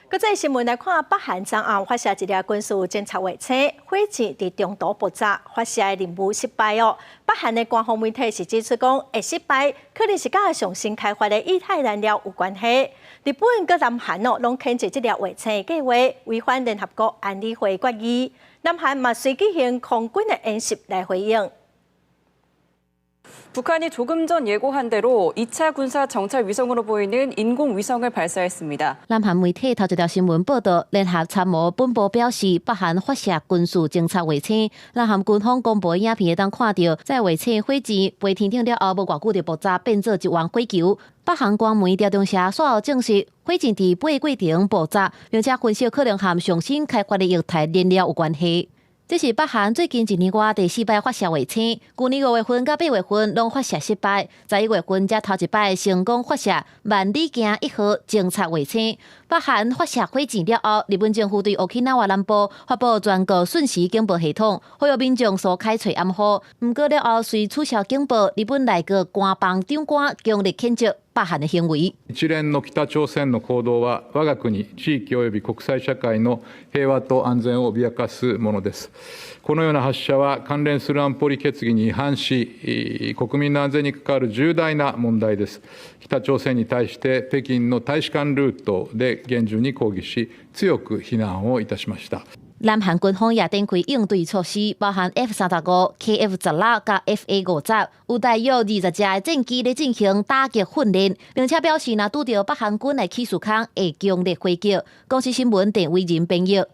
国际新闻来看，北韩昨暗发射一粒军事侦察卫星，火箭伫中途爆炸，发射的任务失败哦。北韩的官方媒体是指出讲，会失败可能是甲上新开发的液态燃料有关系。日本跟南韩哦，拢谴责这粒卫星的计划违反联合国安理会决议。南韩嘛随举行空军的演习来回应。 북한이 조금 전 예고한 대로 2차 군사 정찰 위성으로 보이는 인공위성을 발사했습니다. 南韩媒体头一条新闻报道，联合参谋本部表示，北韩发射军事侦察卫星。南韩军方公布的影片当看到，在卫星火箭飞天顶了后，无偌久就爆炸，变做一弯火球。北韩官媒朝中社随后证实，火箭伫飞过程爆炸，并且分析可能和上新开发的液态燃料有关系。 这是北韩最近1年外第4摆发射卫星，去年5月份到8月份拢发射失败，在1月份才头一摆成功发射万里镜1号侦察卫星。北韩发射火箭了后，日本政府对Okinawa南部发布全国瞬时警报系统，呼吁民众所开吹暗号。不过了后随取消警报，日本内阁官房长官强烈谴责北韓の行為。一連の北朝鮮の行動は我が国、地域及び国際社会の平和と安全を脅かすものです。このような発射は関連する安保理決議に違反し、国民の安全に関わる重大な問題です。北朝鮮に対して北京の大使館ルートで厳重に抗議し、強く非難をいたしました。 南韓軍方也展開應對措施，包含 F-35、KF-16甲 FA-50，有大約20隻的戰機咧進行打擊訓練，並且表示若拄到北韓軍的起事空會強烈回擊。公司新聞電為人編譯。